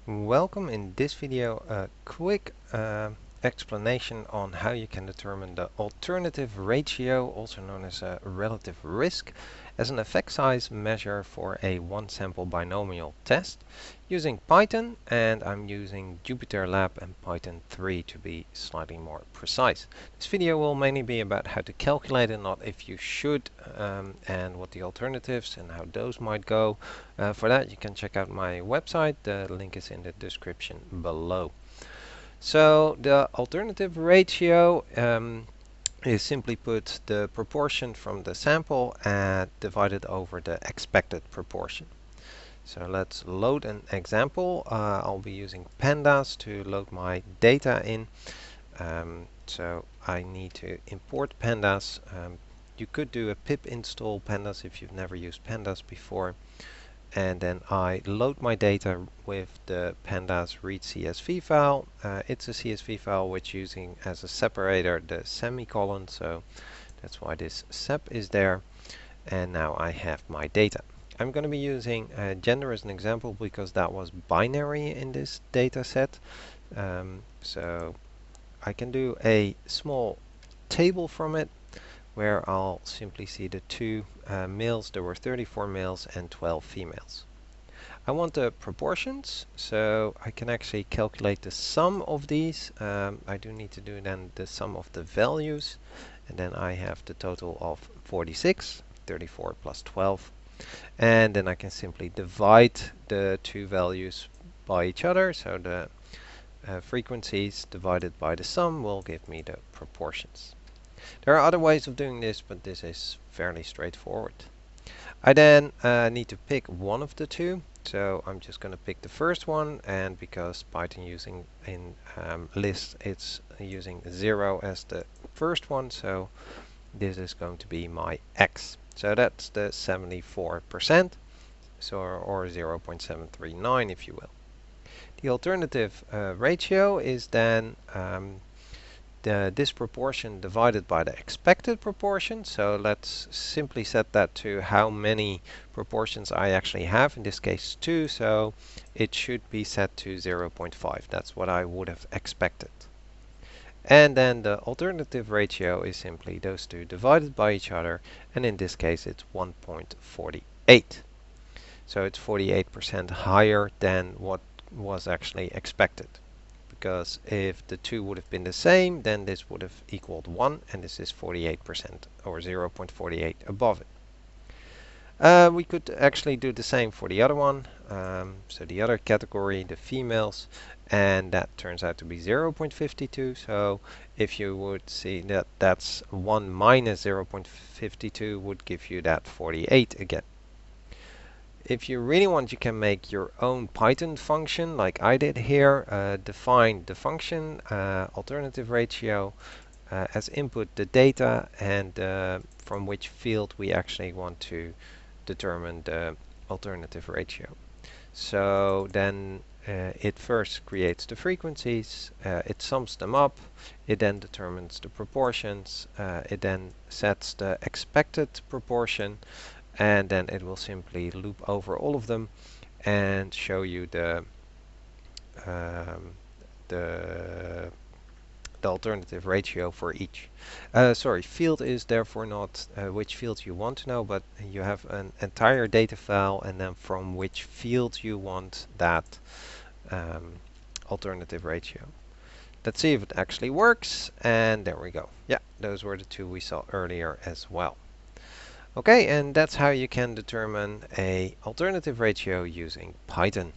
Welcome. In this video, a quick explanation on how you can determine the alternative ratio, also known as a relative risk, as an effect size measure for a one-sample binomial test using Python, and I'm using JupyterLab and Python 3 to be slightly more precise. This video will mainly be about how to calculate it, not if you should, and what the alternatives and how those might go. For that, you can check out my website. The link is in the description below. So the alternative ratio is simply put the proportion from the sample and divided over the expected proportion. So let's load an example. I'll be using pandas to load my data in. So I need to import pandas. You could do a pip install pandas if you've never used pandas before. And then I load my data with the pandas read CSV file. It's a CSV file which using as a separator the semicolon, so that's why this sep is there. And now I have my data. I'm going to be using gender as an example because that was binary in this data set. So I can do a small table from it where I'll simply see the two males. There were 34 males and 12 females. I want the proportions, so I can actually calculate the sum of these. I do need to do then the sum of the values, and then I have the total of 46, 34 plus 12. And then I can simply divide the two values by each other, so the frequencies divided by the sum will give me the proportions. There are other ways of doing this, but this is fairly straightforward. I then need to pick one of the two, so I'm just going to pick the first one, and because Python using in list, it's using 0 as the first one, so this is going to be my x. So that's the 74%, so or 0.739 if you will. The alternative ratio is then this proportion divided by the expected proportion. So let's simply set that to how many proportions I actually have, in this case 2, so it should be set to 0.5. That's what I would have expected. And then the alternative ratio is simply those two divided by each other, and in this case it's 1.48. So it's 48% higher than what was actually expected. Because if the two would have been the same, then this would have equaled 1, and this is 48% or 0.48 above it. We could actually do the same for the other one, so the other category, the females, and that turns out to be 0.52. So if you would see that that's 1 minus 0.52 would give you that 48 again. If you really want, you can make your own Python function like I did here. Define the function alternative ratio as input the data, and from which field we actually want to determine the alternative ratio. So then it first creates the frequencies, it sums them up, it then determines the proportions, it then sets the expected proportion, and then it will simply loop over all of them and show you the alternative ratio for each. Sorry, field is therefore not which field you want to know, but you have an entire data file, and then from which field you want that alternative ratio. Let's see if it actually works, and there we go. Yeah, those were the two we saw earlier as well. Okay, and that's how you can determine a alternative ratio using Python.